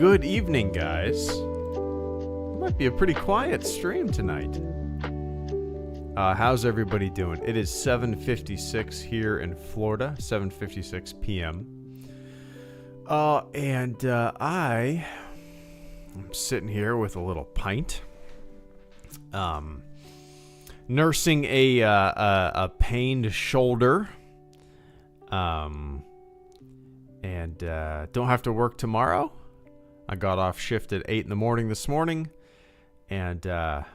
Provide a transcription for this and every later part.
Good evening, guys. It might be a pretty quiet stream tonight. How's everybody doing? It is 7:56 here in Florida, 7:56 p.m. I am sitting here with a little pint, nursing a pained shoulder, and don't have to work tomorrow. I got off shift at 8 in the morning this morning, and I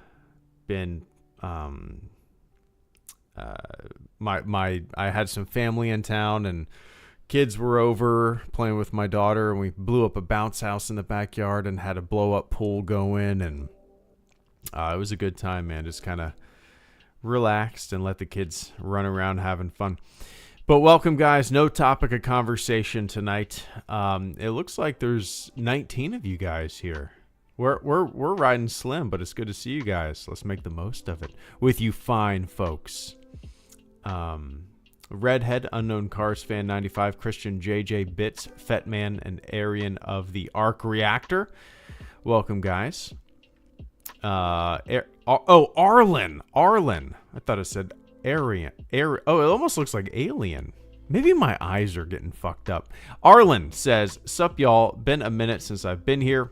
had some family in town, and kids were over playing with my daughter, and we blew up a bounce house in the backyard and had a blow up pool going, and it was a good time, man. Just kind of relaxed and let the kids run around having fun. But welcome, guys. No topic of conversation tonight. It looks like there's 19 of you guys here. We're riding slim, but it's good to see you guys. Let's make the most of it with you fine folks. Redhead, Unknown Cars Fan 95, Christian JJ Bits, Fetman, and Arian of the Arc Reactor. Welcome, guys. Arlen. I thought it said Arian. Oh, it almost looks like Alien. Maybe my eyes are getting fucked up. Arlen says, "Sup, y'all? Been a minute since I've been here.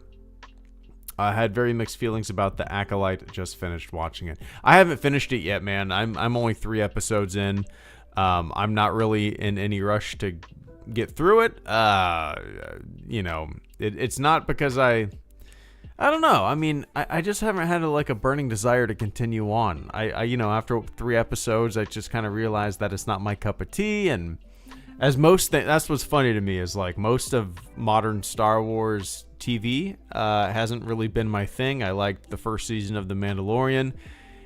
I had very mixed feelings about The Acolyte. Just finished watching it. I haven't finished it yet, man. I'm only 3 episodes in. I'm not really in any rush to get through it. It's not because I don't know. I mean, I just haven't had a burning desire to continue on. After 3 episodes, I just kind of realized that it's not my cup of tea. And as that's what's funny to me is most of modern Star Wars TV hasn't really been my thing. I liked the first season of The Mandalorian,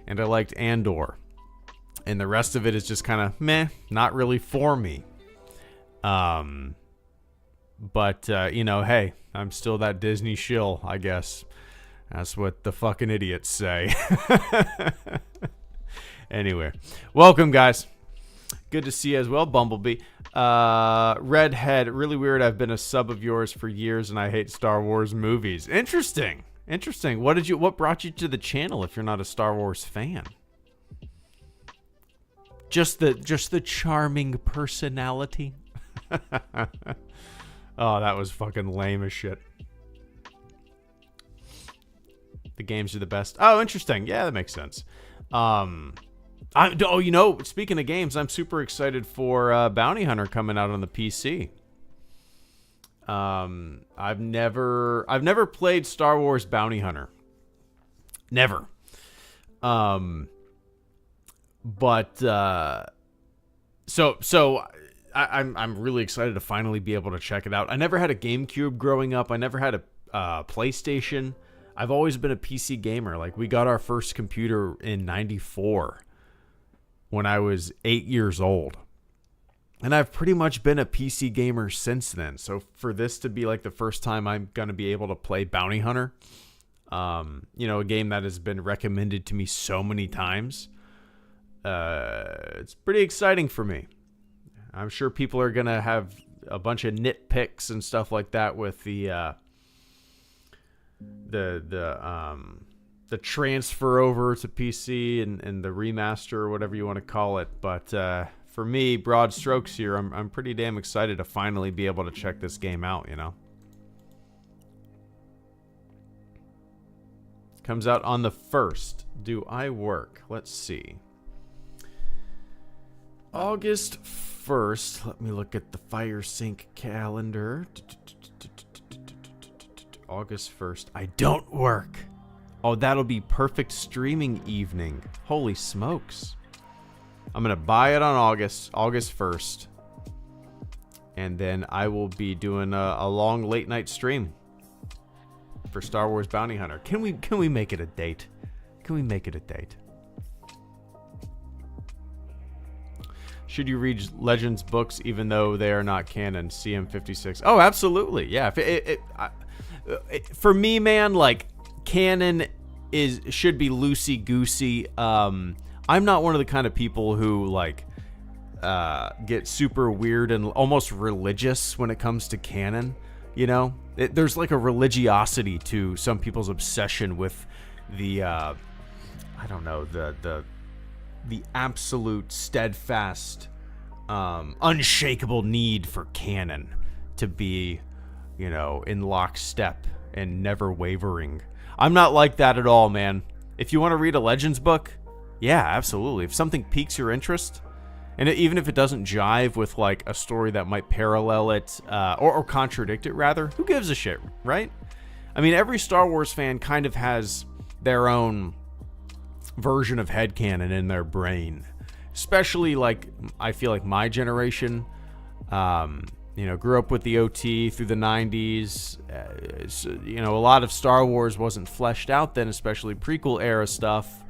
and I liked Andor. And the rest of it is just kind of meh, not really for me. Hey, I'm still that Disney shill, I guess. That's what the fucking idiots say. Anyway, welcome, guys. Good to see you as well, Bumblebee. Redhead, really weird. I've been a sub of yours for years, and I hate Star Wars movies. Interesting. What brought you to the channel if you're not a Star Wars fan? Just the charming personality. Oh, that was fucking lame as shit. The games are the best. Oh, interesting. Yeah, that makes sense. Speaking of games, I'm super excited for Bounty Hunter coming out on the PC. I've never played Star Wars Bounty Hunter. Never. I'm really excited to finally be able to check it out. I never had a GameCube growing up. I never had a PlayStation. I've always been a PC gamer. We got our first computer in 94 when I was 8 years old. And I've pretty much been a PC gamer since then. So for this to be the first time I'm going to be able to play Bounty Hunter, a game that has been recommended to me so many times, it's pretty exciting for me. I'm sure people are going to have a bunch of nitpicks and stuff like that with the transfer over to PC and the remaster or whatever you want to call it. But for me, broad strokes here, I'm pretty damn excited to finally be able to check this game out, Comes out on the 1st. Do I work? Let's see. August 1st. Let me look at the FireSync calendar. August 1st. I don't work. Oh, that'll be perfect streaming evening. Holy smokes. I'm going to buy it on August 1st. And then I will be doing a long late night stream for Star Wars Bounty Hunter. Can we make it a date? Can we make it a date? Should you read Legends books even though they are not canon? CM56. Oh, absolutely. Yeah. For me, man, canon should be loosey goosey. I'm not one of the kind of people who get super weird and almost religious when it comes to canon. You know, there's like a religiosity to some people's obsession with the, I don't know, the absolute steadfast, unshakable need for canon to be, you know, in lockstep and never wavering. I'm not like that at all, man. If you want to read a Legends book, yeah, absolutely. If something piques your interest, and even if it doesn't jive with like a story that might parallel it, or contradict it rather, who gives a shit, right? I mean, every Star Wars fan kind of has their own version of headcanon in their brain. Especially like, I feel like my generation, you know, grew up with the OT through the 90s. So, you know, a lot of Star Wars wasn't fleshed out then, especially prequel era stuff.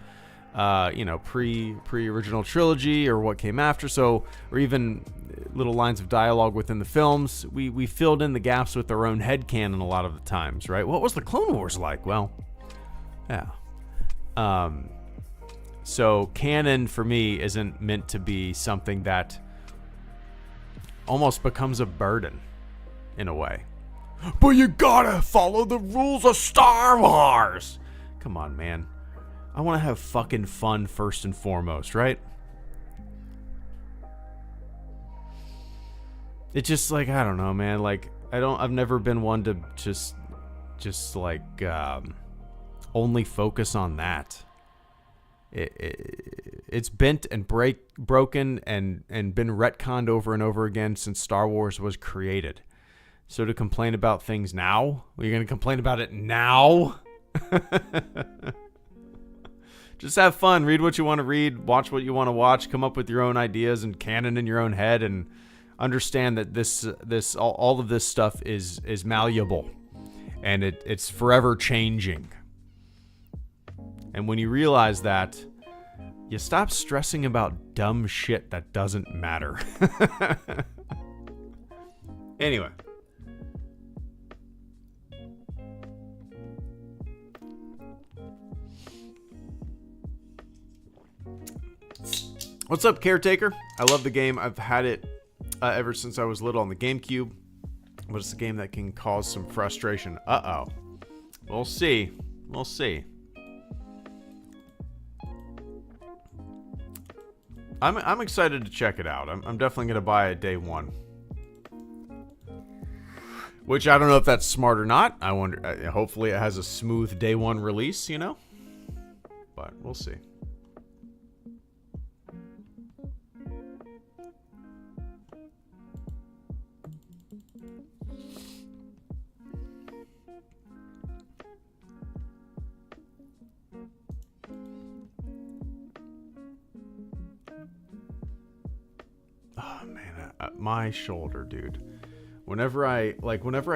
You know, pre-original trilogy or what came after, so, or even little lines of dialogue within the films. We filled in the gaps with our own headcanon a lot of the times, right? What was the Clone Wars like? Well, yeah. So canon for me isn't meant to be something that almost becomes a burden in a way. But you gotta follow the rules of Star Wars! Come on, man. I want to have fucking fun first and foremost, right? It's just like, I don't know, man. Like, I've never been one to just like, only focus on that. It's bent and broken and been retconned over and over again since Star Wars was created. So to complain about things now? Are you going to complain about it now? Just have fun. Read what you want to read. Watch what you want to watch. Come up with your own ideas and canon in your own head, and understand that all of this stuff is malleable, and it's forever changing. And when you realize that, you stop stressing about dumb shit that doesn't matter. Anyway. What's up, Caretaker? I love the game. I've had it ever since I was little on the GameCube. But it's a game that can cause some frustration. Uh-oh. We'll see. We'll see. I'm excited to check it out. I'm definitely going to buy it day one. Which I don't know if that's smart or not. I wonder. Hopefully it has a smooth day one release, you know? But we'll see. Oh man, my shoulder, dude. Whenever I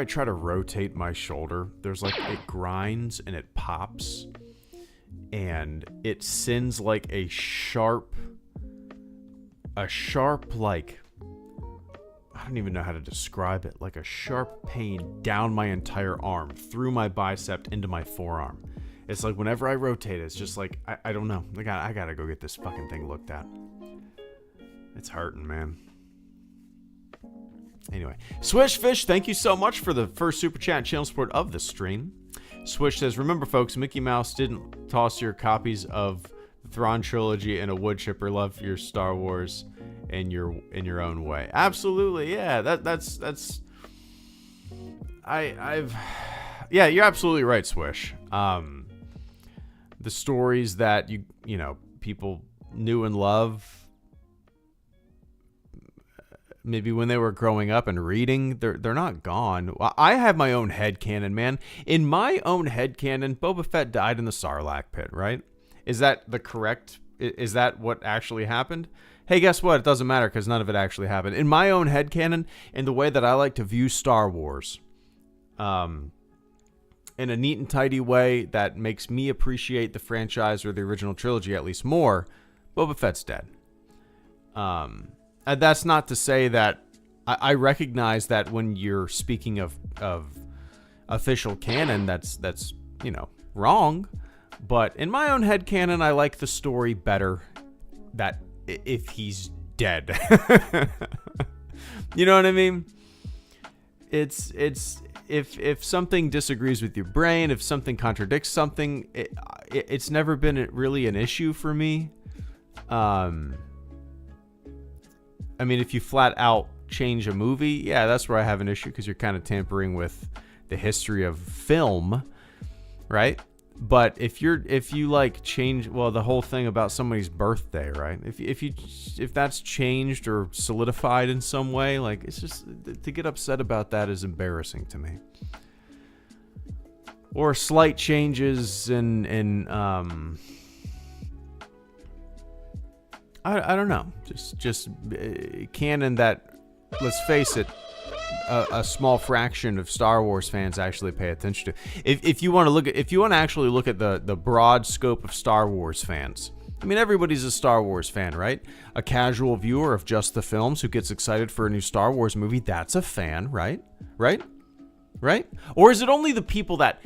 try to rotate my shoulder, there's like, it grinds and it pops, and it sends like a sharp like, I don't even know how to describe it, like a sharp pain down my entire arm, through my bicep into my forearm. It's like whenever I rotate it, it's just like, I don't know. I gotta go get this fucking thing looked at. It's hurting, man. Anyway, Swishfish, thank you so much for the first super chat and channel support of the stream. Swish says, remember folks, Mickey Mouse didn't toss your copies of the Thrawn trilogy in a wood chipper. Love your Star Wars in your own way. Absolutely, yeah. Yeah, you're absolutely right, Swish. The stories that you know people knew and love, maybe when they were growing up and reading, they're not gone. I have my own headcanon, man. In my own headcanon, Boba Fett died in the Sarlacc pit, right? Is that is that what actually happened? Hey, guess what? It doesn't matter because none of it actually happened. In my own headcanon, in the way that I like to view Star Wars, in a neat and tidy way that makes me appreciate the franchise or the original trilogy at least more, Boba Fett's dead. And that's not to say that I recognize that when you're speaking of official canon, that's you know, wrong. But in my own headcanon, I like the story better that if he's dead. You know what I mean? It's if something disagrees with your brain, if something contradicts something, it's never been really an issue for me. I mean, if you flat out change a movie, yeah, that's where I have an issue, because you're kind of tampering with the history of film, right? But if you like change, well, the whole thing about somebody's birthday, right? If that's changed or solidified in some way, like, it's just, to get upset about that is embarrassing to me. Or slight changes in I don't know, just canon that, let's face it, a small fraction of Star Wars fans actually pay attention to. If you want to actually look at the broad scope of Star Wars fans, I mean, everybody's a Star Wars fan, right? A casual viewer of just the films who gets excited for a new Star Wars movie, that's a fan, right? Right? Or is it only the people that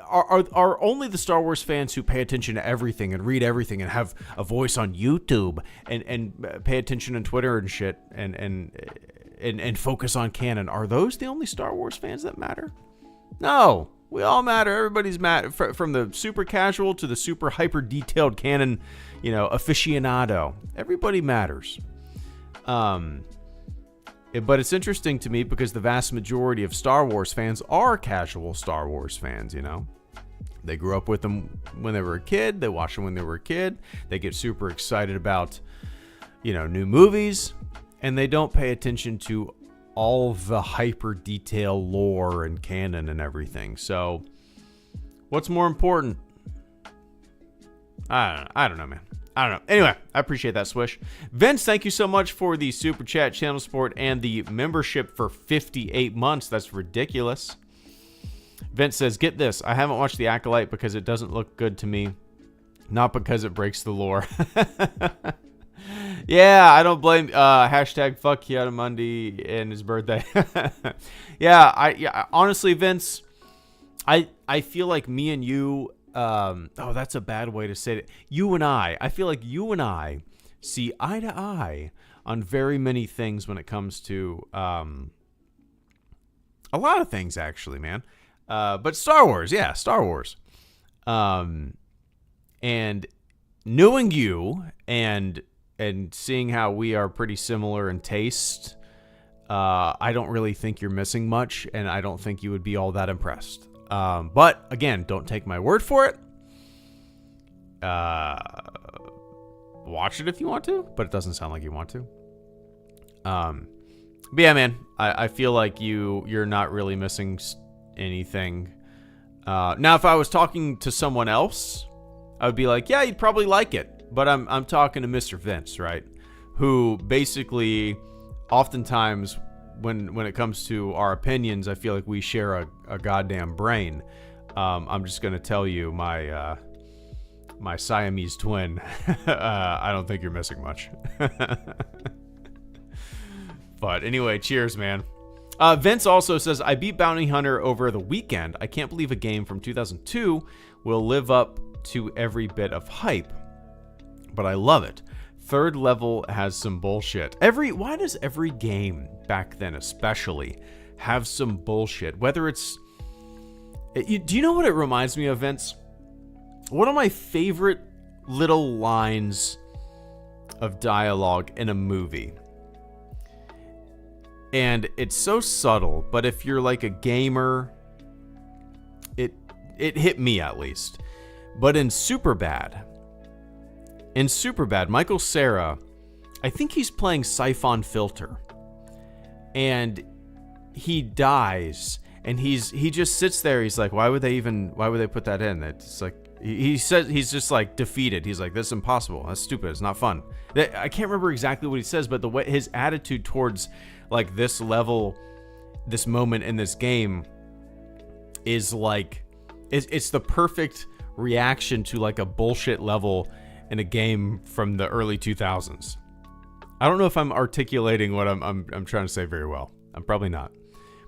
are only the Star Wars fans who pay attention to everything and read everything and have a voice on YouTube and pay attention on Twitter and shit and focus on canon? Are those the only Star Wars fans that matter? No, we all matter. Everybody's matter, from the super casual to the super hyper detailed canon, aficionado. Everybody matters. But it's interesting to me because the vast majority of Star Wars fans are casual Star Wars fans, They grew up with them when they were a kid. They watched them when they were a kid. They get super excited about, new movies. And they don't pay attention to all the hyper detail lore and canon and everything. So, what's more important? I don't know, man. I don't know. Anyway, I appreciate that, Swish. Vince, thank you so much for the super chat, channel support, and the membership for 58 months. That's ridiculous. Vince says, get this. I haven't watched The Acolyte because it doesn't look good to me. Not because it breaks the lore. Yeah, I don't blame. Hashtag fuck Kiadamundi and his birthday. Yeah, honestly, Vince, I feel like me and you, that's a bad way to say it. I feel like you and I see eye to eye on very many things when it comes to a lot of things, actually, man. But Star Wars, yeah, Star Wars. And knowing you and seeing how we are pretty similar in taste, I don't really think you're missing much, and I don't think you would be all that impressed. But again, don't take my word for it. Watch it if you want to, but it doesn't sound like you want to. But yeah, man, I feel like you're not really missing anything. Now, if I was talking to someone else, I would be like, yeah, you'd probably like it. But I'm talking to Mr. Vince, right? Who basically, oftentimes, when it comes to our opinions, I feel like we share a goddamn brain. I'm just gonna tell you, my Siamese twin. I don't think you're missing much. But anyway, cheers, man. Vince also says, I beat Bounty Hunter over the weekend. I can't believe a game from 2002 will live up to every bit of hype. But I love it. Third level has some bullshit. Why does every game back then especially have some bullshit? Whether it's... Do you know what it reminds me of, Vince? One of my favorite little lines of dialogue in a movie. And it's so subtle, but if you're like a gamer, it hit me at least. But in Superbad, Michael Cera, I think he's playing Siphon Filter, and he dies, and he just sits there. He's like, why would they put that in? It's like, he says, he's just like defeated. He's like, this is impossible. That's stupid. It's not fun. I can't remember exactly what he says, but the way his attitude towards like this level, this moment in this game is like, it's the perfect reaction to like a bullshit level in a game from the early 2000s. I don't know if I'm articulating what I'm trying to say very well. I'm probably not.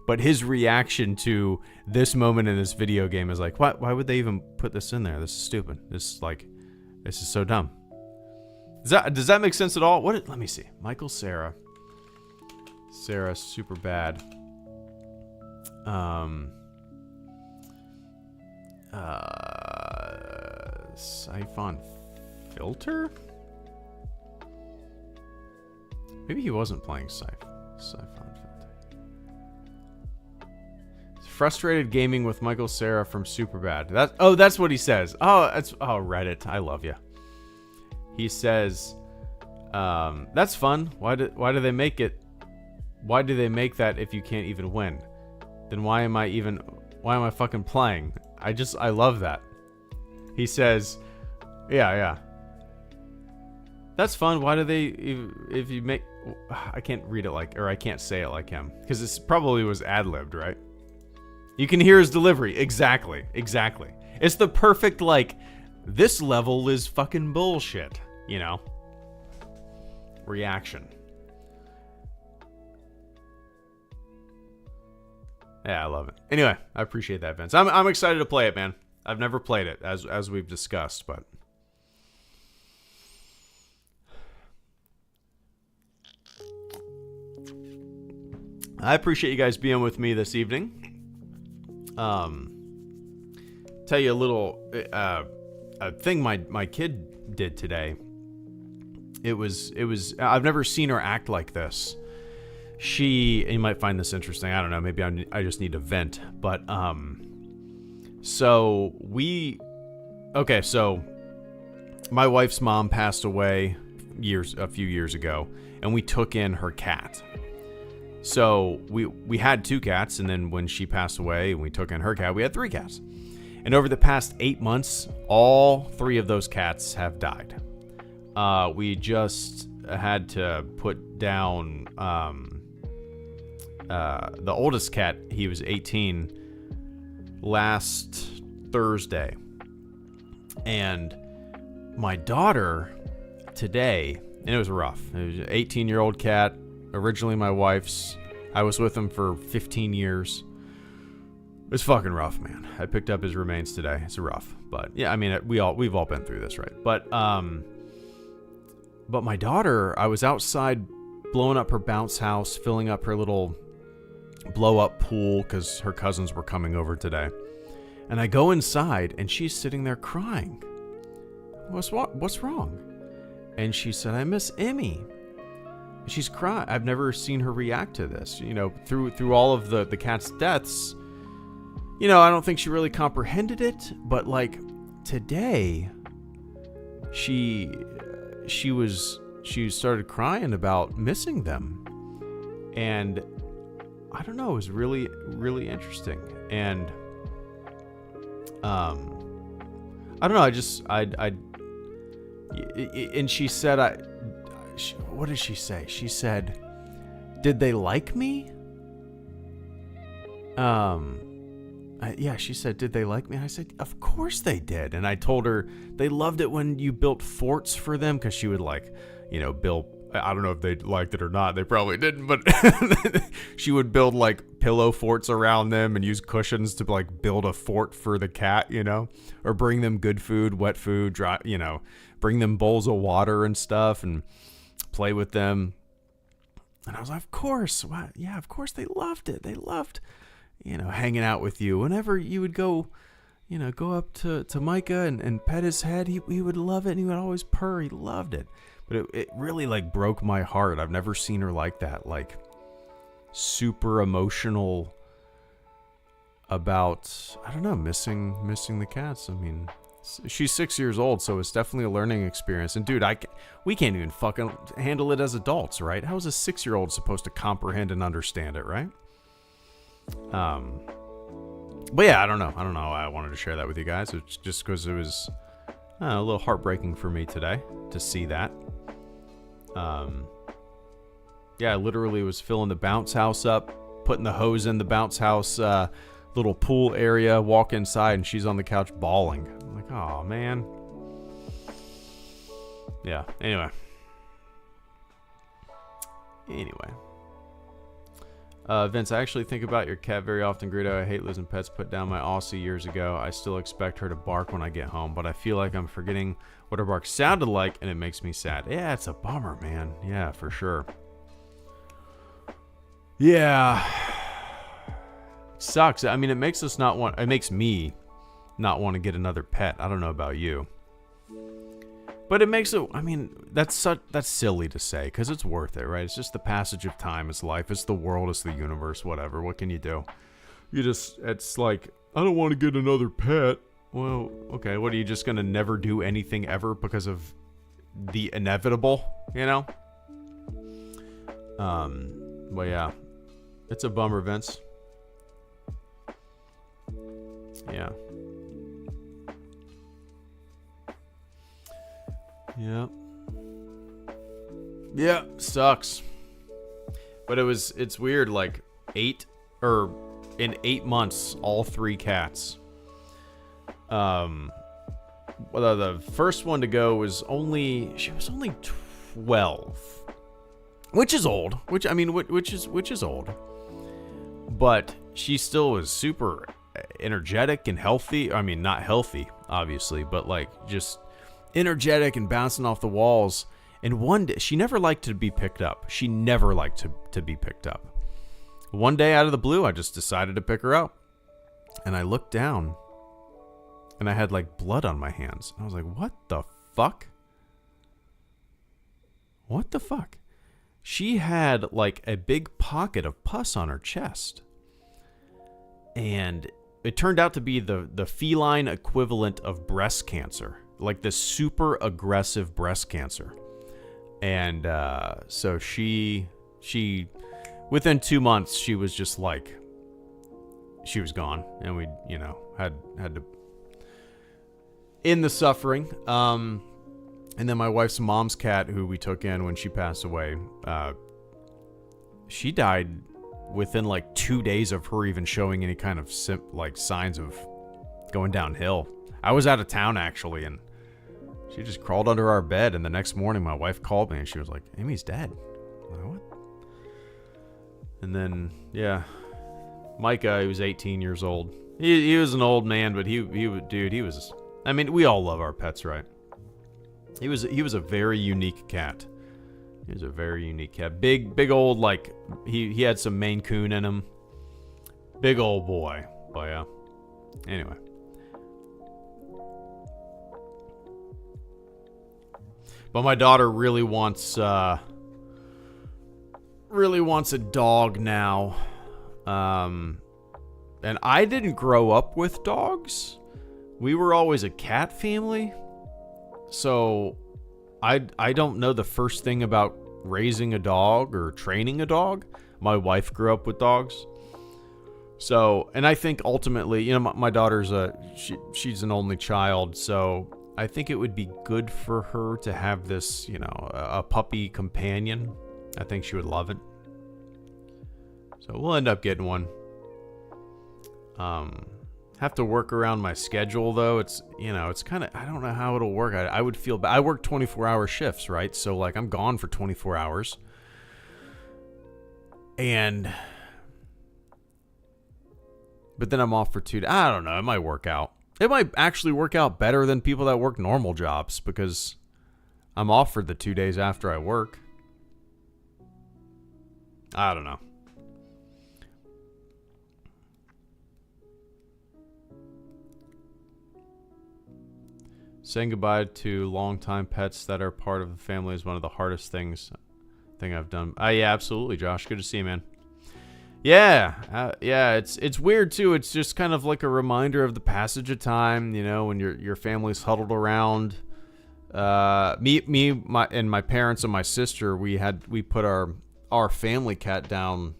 But his reaction to this moment in this video game is like, why would they even put this in there? This is stupid. This is so dumb. Does that make sense at all? Let me see. Michael Cera, Superbad. Siphon filter? Maybe he wasn't playing Siphon filter. Frustrated gaming with Michael Cera from Superbad. That's what he says. Reddit. I love you. He says, that's fun. Why do they make it? Why do they make that if you can't even win? Then why am I fucking playing? I love that. He says, yeah. That's fun. Why do they, if you make, I can't read it I can't say it like him. Because this probably was ad-libbed, right? You can hear his delivery. Exactly. It's the perfect, this level is fucking bullshit, reaction. Yeah, I love it. Anyway, I appreciate that, Vince. I'm excited to play it, man. I've never played it, as we've discussed, but... I appreciate you guys being with me this evening. Tell you a little a thing my kid did today. It was I've never seen her act like this. You might find this interesting. I don't know. Maybe I just need to vent. But so my wife's mom passed away a few years ago, and we took in her cat. So we had 2 cats, and then when she passed away and we took in her cat, we had 3 cats. And over the past 8 months, all 3 of those cats have died. We just had to put down the oldest cat. He was 18 last Thursday. And my daughter today, and it was rough. It was an 18-year-old cat. Originally my wife's. I was with him for 15 years. It's fucking rough, man. I picked up his remains today. It's rough, but yeah, I mean, we've all been through this, right? But my daughter, I was outside blowing up her bounce house, filling up her little blow up pool because her cousins were coming over today. And I go inside and she's sitting there crying. What's wrong? And she said, I miss Emmy. She's crying. I've never seen her react to this. Through all of the cat's deaths, I don't think she really comprehended it. But today, she started crying about missing them, and I don't know. It was really, really interesting. And I don't know. And she said, what did she say? She said, did they like me? Yeah, she said, did they like me? And I said, of course they did. And I told her they loved it when you built forts for them, because she would build, I don't know if they liked it or not. They probably didn't, but she would build pillow forts around them and use cushions to build a fort for the cat, or bring them good food, wet food, dry, bring them bowls of water and stuff and play with them. And I was like, of course. Wow. Yeah, of course they loved it. They loved, hanging out with you. Whenever you would go up to Micah and pet his head, he would love it, and he would always purr. He loved it. But it really broke my heart. I've never seen her like that, super emotional about, I don't know, missing the cats. I mean, she's 6 years old, so it's definitely a learning experience. And dude, we can't even fucking handle it as adults, right? How is a 6-year-old supposed to comprehend and understand it, right? But yeah, I don't know. I wanted to share that with you guys. It's just because it was a little heartbreaking for me today to see that. Yeah, I literally was filling the bounce house up, putting the hose in the bounce house little pool area, walk inside, and she's on the couch bawling. I'm like, oh man. Yeah, anyway. Vince, I actually think about your cat very often, Greedo. I hate losing pets. Put down my Aussie years ago. I still expect her to bark when I get home, but I feel like I'm forgetting what her bark sounded like, and it makes me sad. Yeah, it's a bummer, man. Yeah, for sure. Yeah. sucks. I mean, it makes us not want. It makes me not want to get another pet. I don't know about you, but it makes it. I mean, that's silly to say because it's worth it, right? It's just the passage of time. It's life. It's the world. It's the universe. Whatever. What can you do? It's like, I don't want to get another pet. Well, okay. What, are you just gonna never do anything ever because of the inevitable? You know. But yeah, it's a bummer, Vince. Yeah. Yeah. Yeah, sucks. But it's weird, like in 8 months, all 3 cats. Well, the first one to go was only 12. Which is old. Which is old. But she still was super energetic and healthy. I mean, not healthy, obviously, but like just energetic and bouncing off the walls. And one day, she never liked to be picked up. She never liked to be picked up. One day out of the blue, I just decided to pick her up. And I looked down and I had like blood on my hands. I was like, what the fuck? What the fuck? She had like a big pocket of pus on her chest. And it turned out to be the feline equivalent of breast cancer. Like the super aggressive breast cancer. And so she within 2 months, she was just like, she was gone. And we, had to end the suffering. And then my wife's mom's cat, who we took in when she passed away, she died within like 2 days of her even showing any kind of signs of going downhill. I was out of town actually, and she just crawled under our bed. And the next morning, my wife called me and she was like, "Amy's dead." I'm like, what? And then Micah, he was 18 years old. He was an old man, but he was. I mean, we all love our pets, right? He was a very unique cat. He was a very unique cat. Big old, like, he had some Maine Coon in him. Big old boy. But yeah. Anyway. But my daughter really wants a dog now. And I didn't grow up with dogs. We were always a cat family. So I don't know the first thing about raising a dog or training a dog. My wife grew up with dogs. So, and I think ultimately, my daughter's she's an only child. So I think it would be good for her to have this, a puppy companion. I think she would love it. So we'll end up getting one. Have to work around my schedule though. It's kind of, I don't know how it'll work. I would feel bad. I work 24-hour shifts, right? So like I'm gone for 24 hours. But then I'm off for 2 days. I don't know. It might work out. It might actually work out better than people that work normal jobs because I'm off for the 2 days after I work. I don't know. Saying goodbye to longtime pets that are part of the family is one of the hardest things I've done. Yeah, absolutely, Josh. Good to see you, man. Yeah, it's weird too. It's just kind of like a reminder of the passage of time. When your family's huddled around. My parents and my sister. We put our family cat down.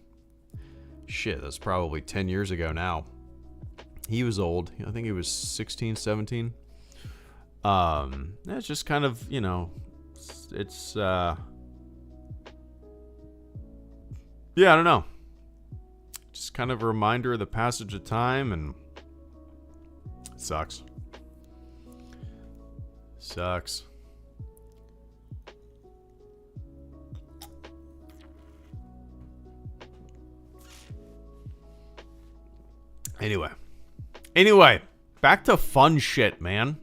Shit, that's probably 10 years ago now. He was old. I think he was 16, 17. It's just kind of, it's, yeah, I don't know. Just kind of a reminder of the passage of time, and it sucks. Sucks. Anyway, back to fun shit, man.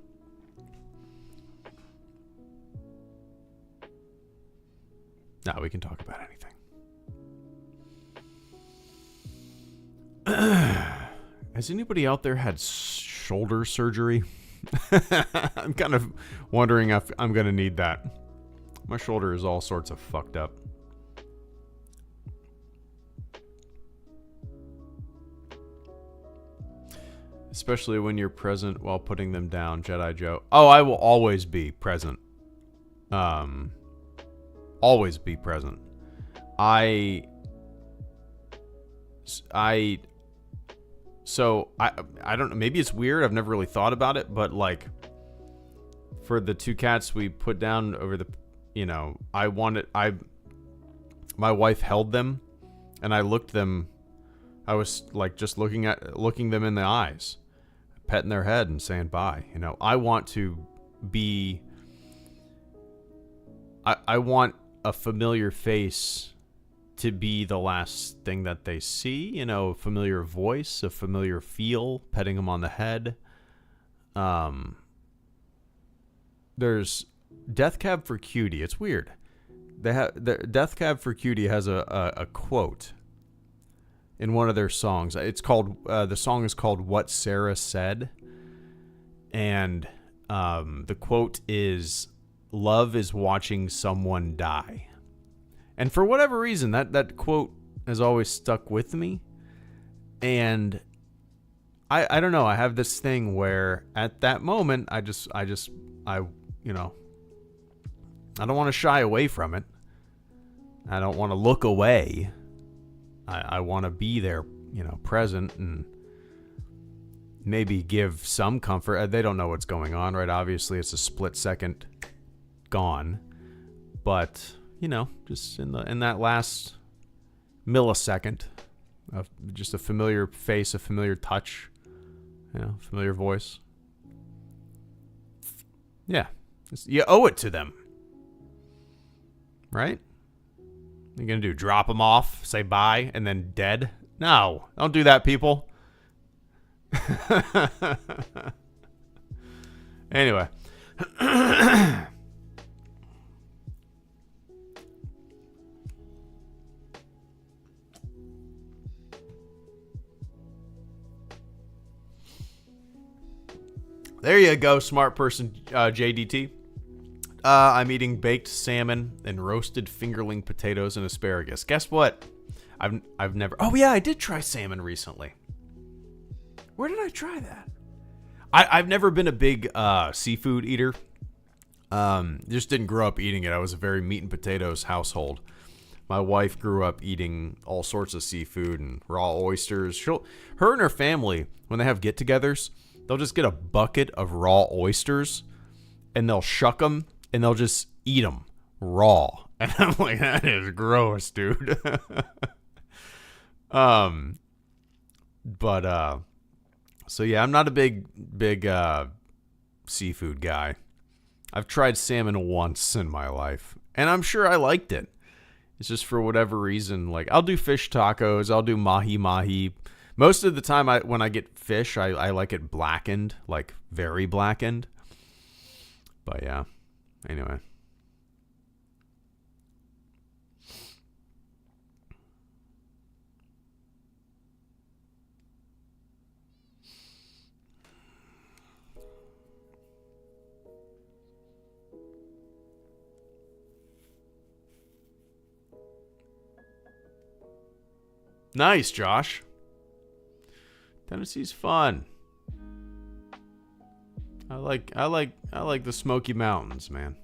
Now we can talk about anything. Has anybody out there had shoulder surgery? I'm kind of wondering if I'm going to need that. My shoulder is all sorts of fucked up. Especially when you're present while putting them down, Jedi Joe. Oh, I will always be present. Always be present. I don't know, maybe it's weird, I've never really thought about it, but like for the two cats we put down over the, my wife held them and I was like just looking them in the eyes, petting their head and saying bye. I want to be, I want a familiar face to be the last thing that they see, a familiar voice, a familiar feel, petting them on the head. There's Death Cab for Cutie. It's weird. The Death Cab for Cutie has a quote in one of their songs. It's called, the song is called What Sarah Said. And the quote is, "Love is watching someone die." And for whatever reason, that quote has always stuck with me. And I don't know. I have this thing where at that moment, I don't want to shy away from it. I don't want to look away. I want to be there, present and maybe give some comfort. They don't know what's going on, right? Obviously, it's a split second gone. But just in that last millisecond of just a familiar face, a familiar touch, familiar voice. Yeah, you owe it to them, right? You're gonna do drop them off, say bye, and then dead? No, don't do that, people. Anyway. There you go, smart person, JDT. I'm eating baked salmon and roasted fingerling potatoes and asparagus. Guess what? I've never... Oh, yeah, I did try salmon recently. Where did I try that? I've never been a big seafood eater. Just didn't grow up eating it. I was a very meat and potatoes household. My wife grew up eating all sorts of seafood and raw oysters. Her and her family, when they have get-togethers, they'll just get a bucket of raw oysters and they'll shuck them and they'll just eat them raw. And I'm like, that is gross, dude. So yeah, I'm not a big seafood guy. I've tried salmon once in my life and I'm sure I liked it. It's just for whatever reason, like I'll do fish tacos, I'll do mahi. Most of the time, when I get fish, I like it blackened, like very blackened. But yeah, anyway. Nice, Josh. Tennessee's fun. I like the Smoky Mountains, man.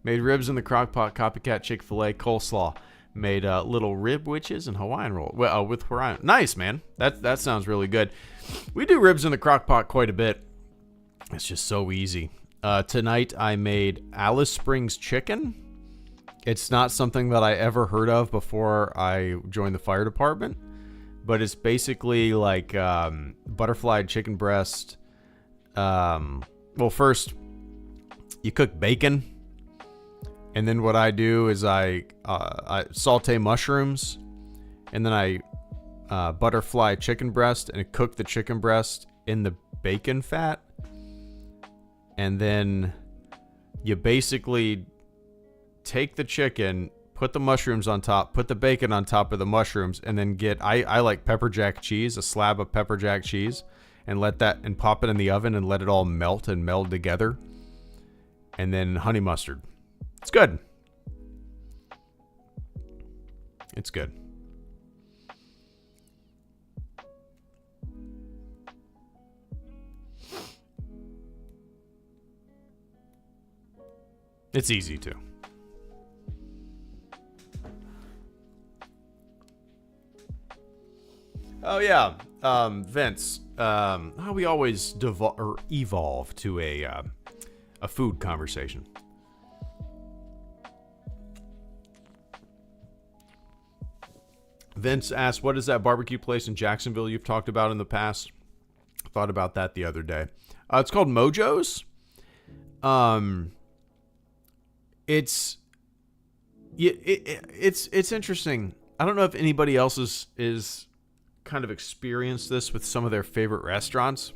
Made ribs in the crock pot, copycat Chick-fil-A, coleslaw. Made little rib witches and Hawaiian roll. Well, with Hawaiian. Nice, man. That sounds really good. We do ribs in the crock pot quite a bit. It's just so easy. Tonight I made Alice Springs chicken. It's not something that I ever heard of before I joined the fire department. But it's basically like butterfly chicken breast. Well, first you cook bacon, and then what I do is I saute mushrooms, and then I butterfly chicken breast and cook the chicken breast in the bacon fat, and then you basically take the chicken, put the mushrooms on top, put the bacon on top of the mushrooms, and then get, I like pepper jack cheese, a slab of pepper jack cheese, and let that, and pop it in the oven and let it all melt and meld together. And then honey mustard. It's good. It's good. It's easy too. Oh yeah, Vince. How we always evolve to a food conversation. Vince asked, "What is that barbecue place in Jacksonville you've talked about in the past?" I thought about that the other day. It's called Mojo's. It's interesting. I don't know if anybody else is kind of experienced this with some of their favorite restaurants,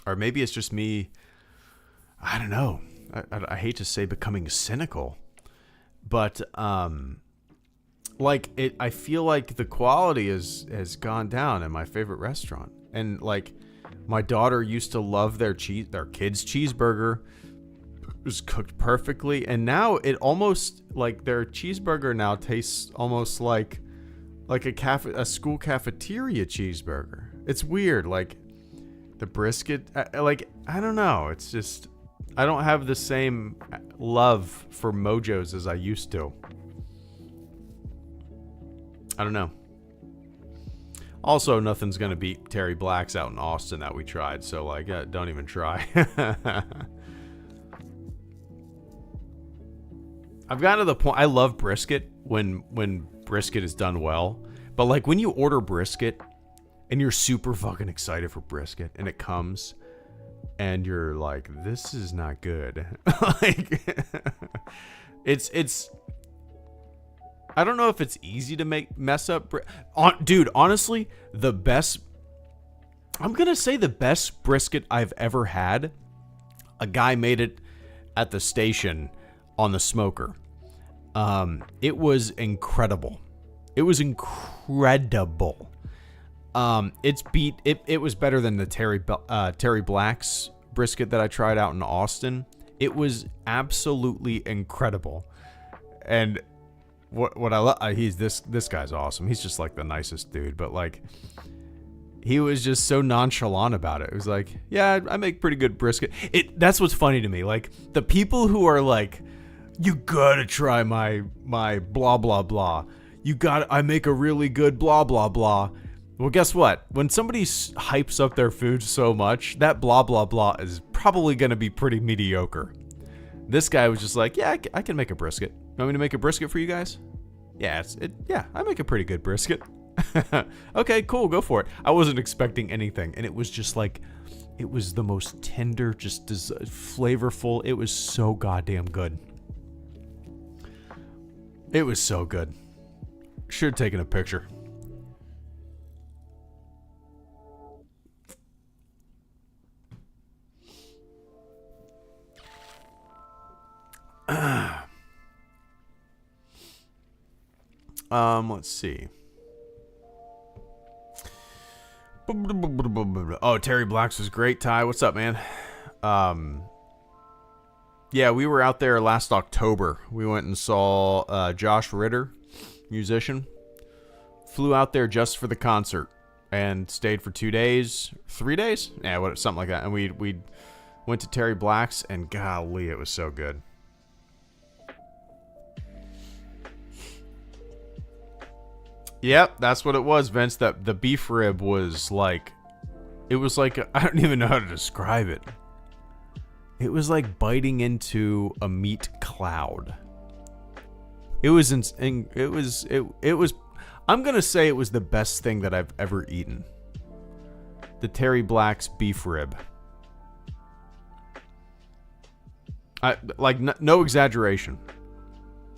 or maybe it's just me. I don't know. I hate to say becoming cynical, but I feel like the quality has gone down in my favorite restaurant, and like my daughter used to love their kids' cheeseburger. It was cooked perfectly, and now it almost, like, their cheeseburger now tastes almost like a school cafeteria cheeseburger. It's weird. Like the brisket, I don't know. It's just, I don't have the same love for Mojo's as I used to. I don't know. Also, nothing's gonna beat Terry Black's out in Austin that we tried. So like, don't even try. I've gotten to the point, I love brisket when brisket is done well. But like when you order brisket and you're super fucking excited for brisket and it comes and you're like, this is not good. Like it's I don't know if it's easy to mess up. Dude, honestly, I'm going to say the best brisket I've ever had, a guy made it at the station on the smoker. It was incredible. It was incredible. It was better than the Terry Black's brisket that I tried out in Austin. It was absolutely incredible. And what I love, this guy's awesome. He's just like the nicest dude, but like he was just so nonchalant about it. It was like, yeah, I make pretty good brisket. That's what's funny to me. Like the people who are like, you gotta try my blah blah blah. I make a really good blah blah blah. Well, guess what? When somebody hypes up their food so much, that blah blah blah is probably gonna be pretty mediocre. This guy was just like, yeah, I can make a brisket. You want me to make a brisket for you guys? Yeah, I make a pretty good brisket. Okay, cool, go for it. I wasn't expecting anything, and it was just like, it was the most tender, just flavorful. It was so goddamn good. It was so good. Should have taken a picture. Let's see. Oh, Terry Black's was great. Ty, what's up, man? Yeah, we were out there last October. We went and saw Josh Ritter, musician. Flew out there just for the concert and stayed for 2 days, 3 days? Yeah, something like that. And we went to Terry Black's, and golly, it was so good. Yep, that's what it was, Vince. That the beef rib was like, it was like, I don't even know how to describe it. It was like biting into a meat cloud. It was I'm going to say it was the best thing that I've ever eaten. The Terry Black's beef rib. No exaggeration.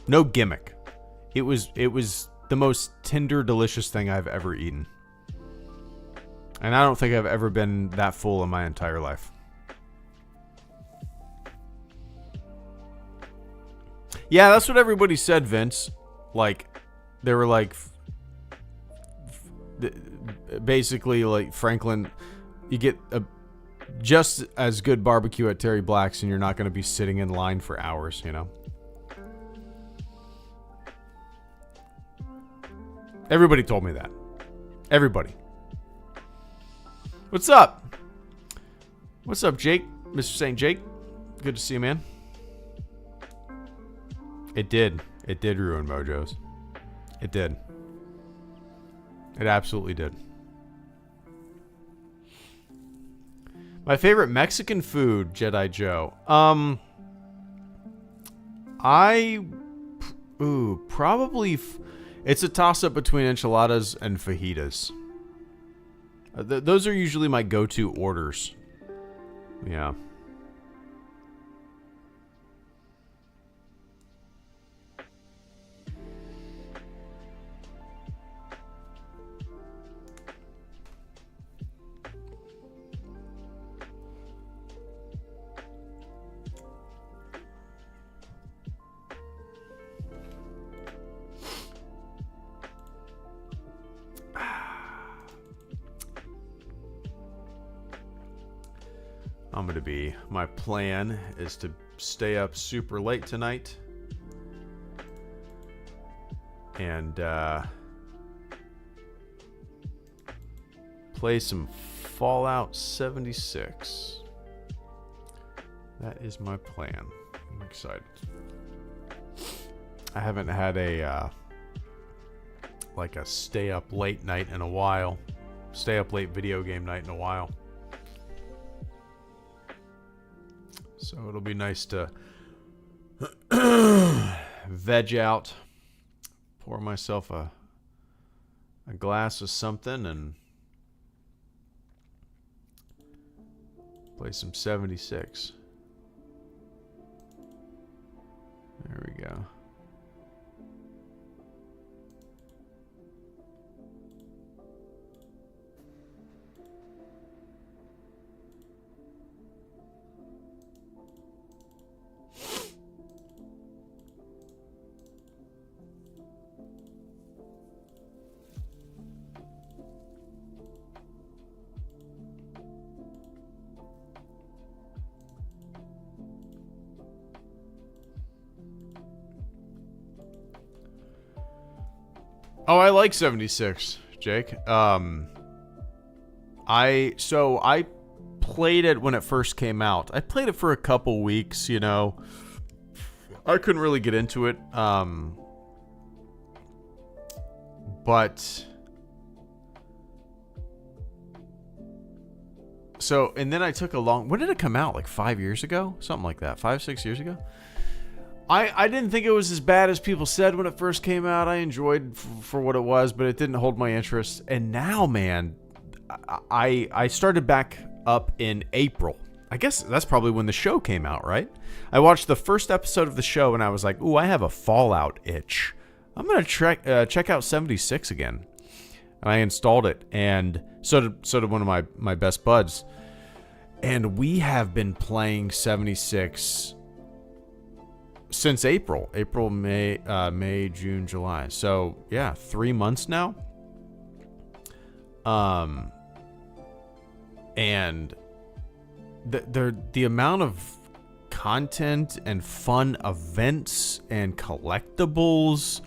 No gimmick. It was the most tender, delicious thing I've ever eaten. And I don't think I've ever been that full in my entire life. Yeah, that's what everybody said, Vince. Like, they were like, basically, like, Franklin, you get a just as good barbecue at Terry Black's, and you're not going to be sitting in line for hours, you know? Everybody told me that. Everybody. What's up? What's up, Jake? Mr. St. Jake? Good to see you, man. It did. It did ruin Mojo's. It did. It absolutely did. My favorite Mexican food, Jedi Joe. Probably... it's a toss-up between enchiladas and fajitas. Those are usually my go-to orders. Yeah. I'm going to be... my plan is to stay up super late tonight. And, play some Fallout 76. That is my plan. I'm excited. I haven't had a, like a stay up late night in a while. Stay up late video game night in a while. So it'll be nice to veg out, pour myself a glass of something, and play some 76. There we go. Oh, I like 76, Jake. I played it when it first came out. I played it for a couple weeks, you know. I couldn't really get into it. But so, and then I took a long... when did it come out? Like 5 years ago? Something like that. 5-6 years ago? I didn't think it was as bad as people said when it first came out. I enjoyed for what it was, but it didn't hold my interest. And now, man, I started back up in April. I guess that's probably when the show came out, right? I watched the first episode of the show, and I was like, ooh, I have a Fallout itch. I'm going to check out 76 again. And I installed it, and so did one of my best buds. And we have been playing 76... since April, May, June, July. So yeah, 3 months now. And the amount of content and fun events and collectibles,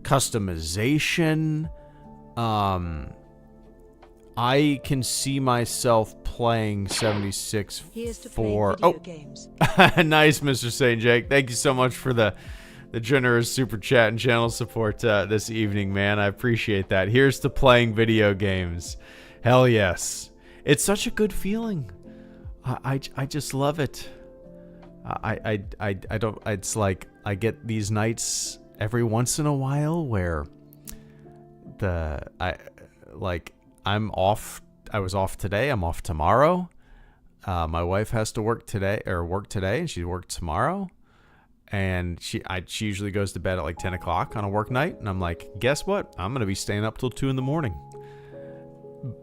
customization. I can see myself playing 76 for... oh, games. Nice, Mr. St. Jake. Thank you so much for the generous super chat and channel support this evening, man. I appreciate that. Here's to playing video games. Hell yes. It's such a good feeling. I just love it. I don't... it's like I get these nights every once in a while where I'm off. I was off today. I'm off tomorrow. My wife has to work today, and she worked tomorrow. And she usually goes to bed at like 10 o'clock on a work night. And I'm like, guess what? I'm going to be staying up till 2 in the morning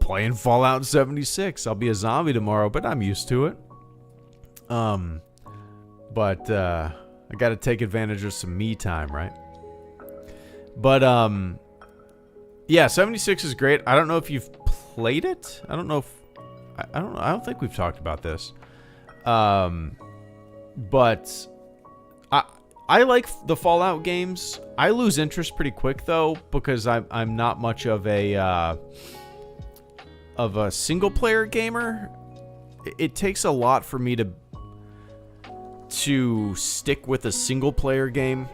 playing Fallout 76. I'll be a zombie tomorrow, but I'm used to it. But I got to take advantage of some me time, right? But yeah, 76 is great. I don't know if you've played it. I don't know if I don't think we've talked about this. But I like the Fallout games. I lose interest pretty quick though, because I'm not much of a single player gamer. It takes a lot for me to stick with a single player game.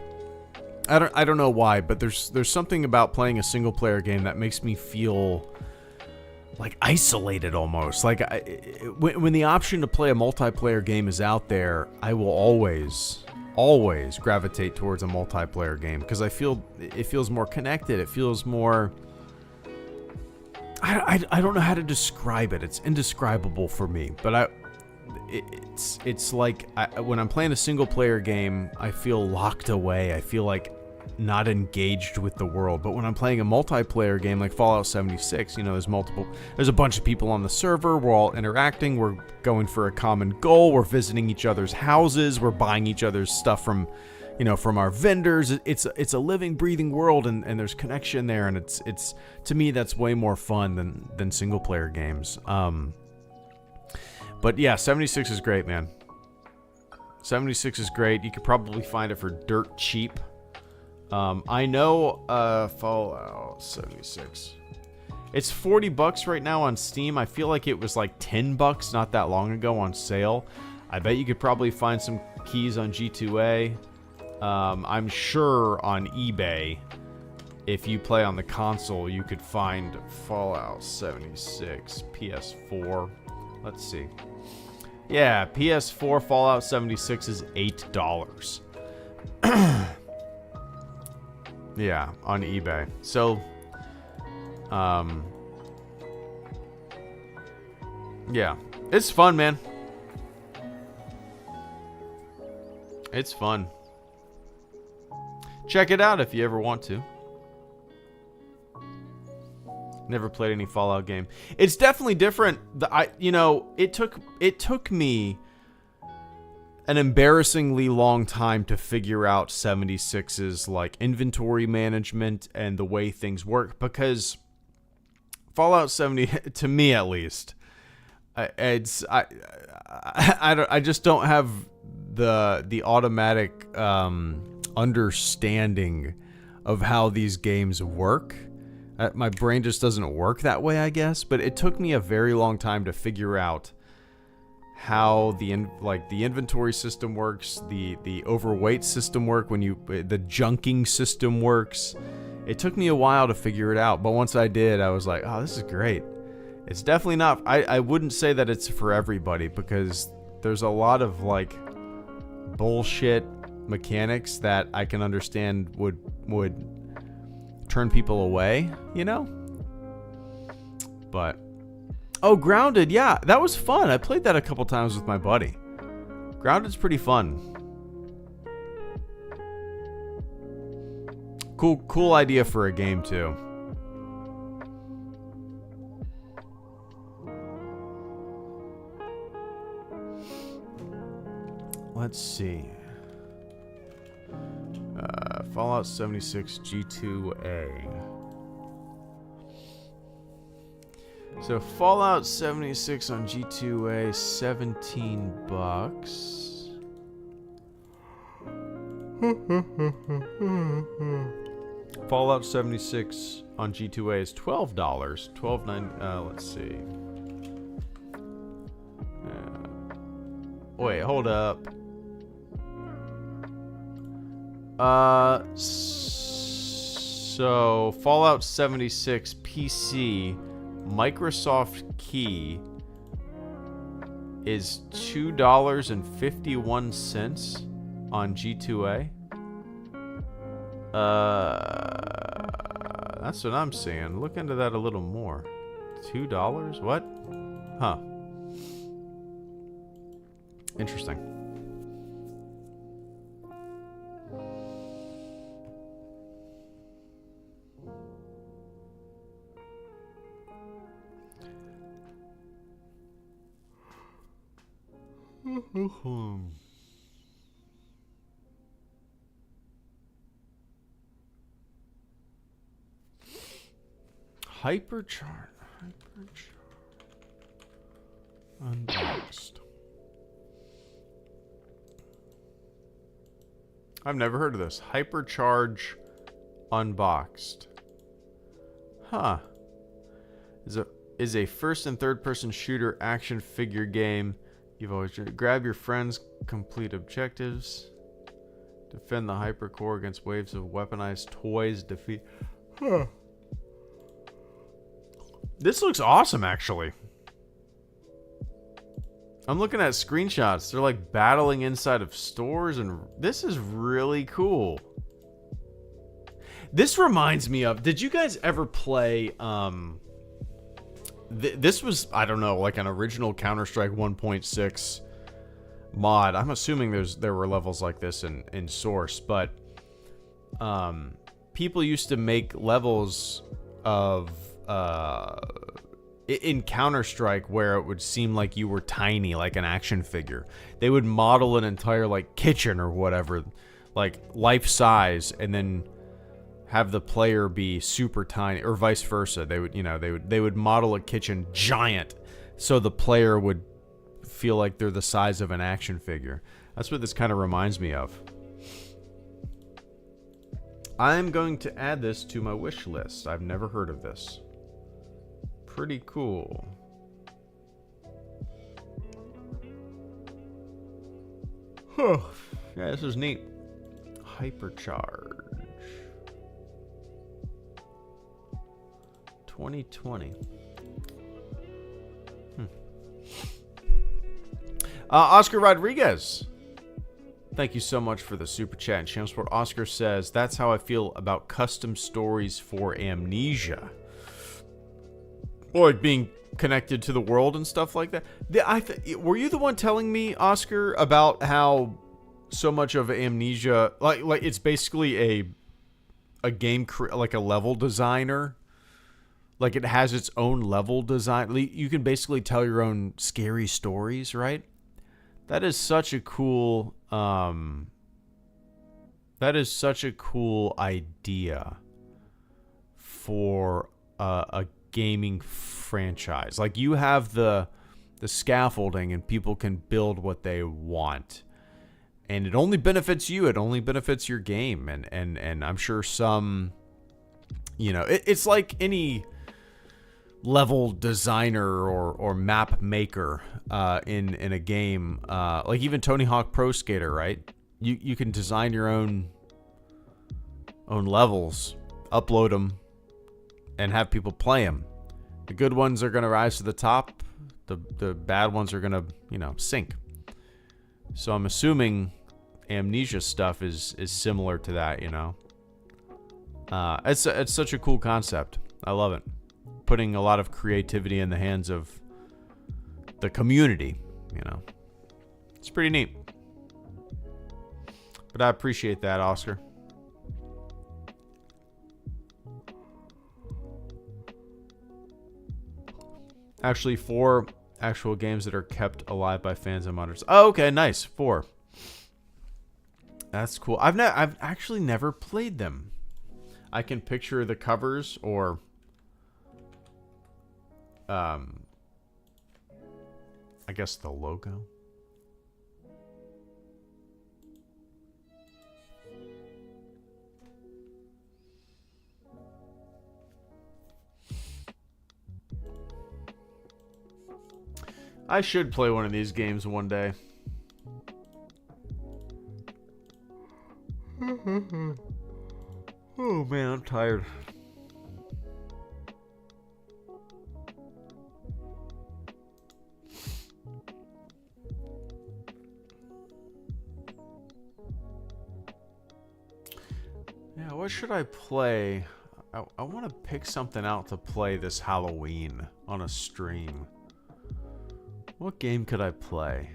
I don't know why, but there's something about playing a single player game that makes me feel like isolated almost. Like when the option to play a multiplayer game is out there, I will always gravitate towards a multiplayer game because I feel it feels more connected. It feels more. I don't know how to describe it. It's indescribable for me. But it's like when I'm playing a single player game, I feel locked away. I feel like not engaged with the world. But when I'm playing a multiplayer game like Fallout 76, there's a bunch of people on the server. We're all interacting. We're going for a common goal. We're visiting each other's houses. We're buying each other's stuff from our vendors. It's a living, breathing world, and there's connection there. And it's to me, that's way more fun than single player games. But yeah, 76 is great, man. 76 is great. You could probably find it for dirt cheap. I know Fallout 76. It's $40 right now on Steam. I feel like it was like $10 not that long ago on sale. I bet you could probably find some keys on G2A. I'm sure on eBay, if you play on the console, you could find Fallout 76 PS4. Let's see. Yeah, PS4 Fallout 76 is $8. Yeah, on eBay. So, yeah, it's fun, man. It's fun. Check it out if you ever want to. Never played any Fallout game. It's definitely different. It took me an embarrassingly long time to figure out 76's like inventory management and the way things work, because Fallout 70, to me at least, I just don't have the automatic understanding of how these games work. My brain just doesn't work that way, I guess. But it took me a very long time to figure out how the inventory system works, the overweight system work, the junking system works. It took me a while to figure it out, but once I did, I was like, oh, this is great. It's definitely not. I wouldn't say that it's for everybody, because there's a lot of like bullshit mechanics that I can understand would turn people away, But oh, Grounded, yeah, that was fun. I played that a couple times with my buddy. Grounded's pretty fun. Cool idea for a game too. Let's see. Fallout 76 G2A. So Fallout 76 on G2A, $17. Fallout 76 on G2A is $12. $12.9. Let's see. Wait, hold up. So Fallout 76 PC Microsoft key is $2.51 on G2A. That's what I'm seeing. Look into that a little more. $2? What? Huh. Interesting. Hypercharge. Unboxed. I've never heard of this. Hypercharge Unboxed. Huh. Is a first and third person shooter action figure game. You've always grab your friends, complete objectives, defend the hypercore against waves of weaponized toys, defeat. Huh. This looks awesome, actually. I'm looking at screenshots. They're like battling inside of stores, and this is really cool. This reminds me of, did you guys ever play, this was, I don't know, like an original Counter-Strike 1.6 mod. I'm assuming there were levels like this in Source, but people used to make levels of in Counter-Strike where it would seem like you were tiny, like an action figure. They would model an entire like kitchen or whatever, like life size, and then have the player be super tiny, or vice versa. They would model a kitchen giant so the player would feel like they're the size of an action figure. That's what this kind of reminds me of. I'm going to add this to my wish list. I've never heard of this. Pretty cool. Huh. Yeah, this is neat. Hypercharge 2020. Oscar Rodriguez, thank you so much for the super chat and channel support. Oscar says, that's how I feel about custom stories for Amnesia. Or like being connected to the world and stuff like that. Were you the one telling me, Oscar, about how so much of Amnesia, like it's basically a game, like a level designer? Like it has its own level design. You can basically tell your own scary stories, right? That is such a cool idea for a gaming franchise. Like you have the scaffolding and people can build what they want. And it only benefits you, it only benefits your game. And I'm sure some, it's like any level designer or map maker in a game, like even Tony Hawk Pro Skater, right? You can design your own levels, upload them, and have people play them. The good ones are going to rise to the top. The bad ones are going to, sink. So I'm assuming Amnesia stuff is similar to that, It's such a cool concept. I love it. Putting a lot of creativity in the hands of the community, It's pretty neat. But I appreciate that, Oscar. Actually, 4 actual games that are kept alive by fans and modders. Oh, okay, nice. 4. That's cool. I've actually never played them. I can picture the covers or I guess the logo. I should play one of these games one day. Oh man, I'm tired. Yeah, what should I play? I want to pick something out to play this Halloween on a stream. What game could I play?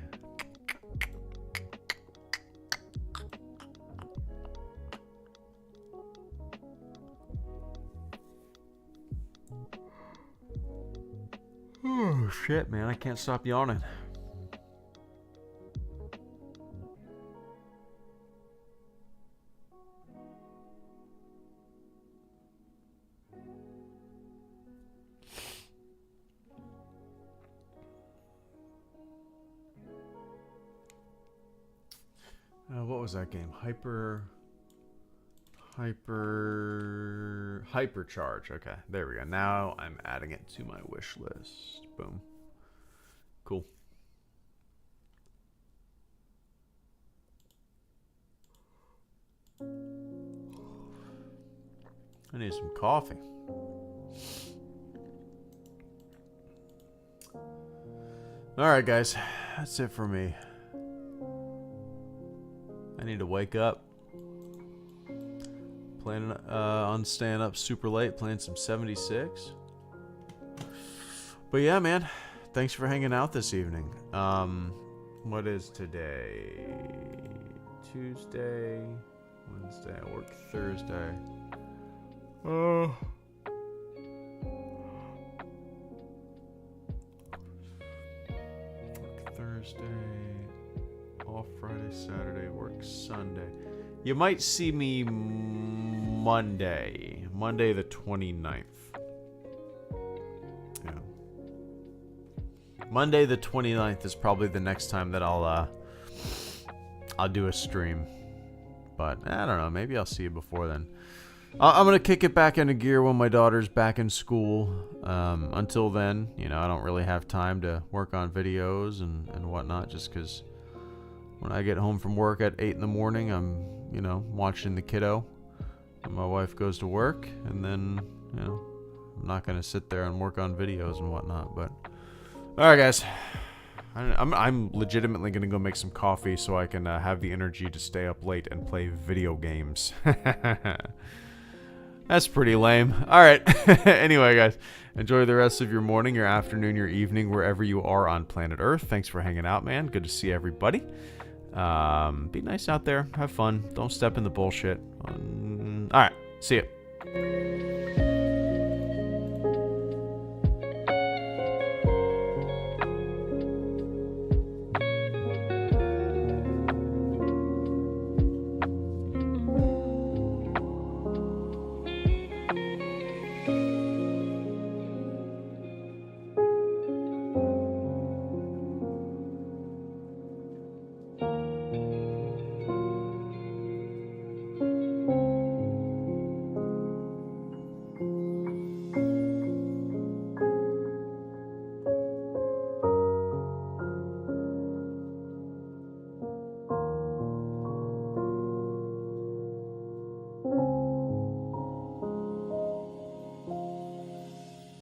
Oh shit, man, I can't stop yawning. What was that game? Hypercharge. Okay, there we go. Now I'm adding it to my wish list. Boom. Cool. I need some coffee. Alright, guys. That's it for me. I need to wake up. Planning on staying up super late, playing some 76. But yeah, man. Thanks for hanging out this evening. What is today? Tuesday, Wednesday. I work Thursday. Work Thursday. Off Friday, Saturday. Work Sunday. You might see me Monday the 29th. Yeah. Monday the 29th is probably the next time that I'll do a stream. But I don't know, maybe I'll see you before then. I'm going to kick it back into gear when my daughter's back in school. Until then, you know, I don't really have time to work on videos and whatnot, just because when I get home from work at 8 in the morning, I'm, you know, watching the kiddo. And my wife goes to work, and then, you know, I'm not going to sit there and work on videos and whatnot. But, alright, guys. I'm legitimately going to go make some coffee so I can have the energy to stay up late and play video games. That's pretty lame. Alright. Anyway, guys, enjoy the rest of your morning, your afternoon, your evening, wherever you are on planet Earth. Thanks for hanging out, man. Good to see everybody. Be nice out there. Have fun. Don't step in the bullshit. Alright. See ya.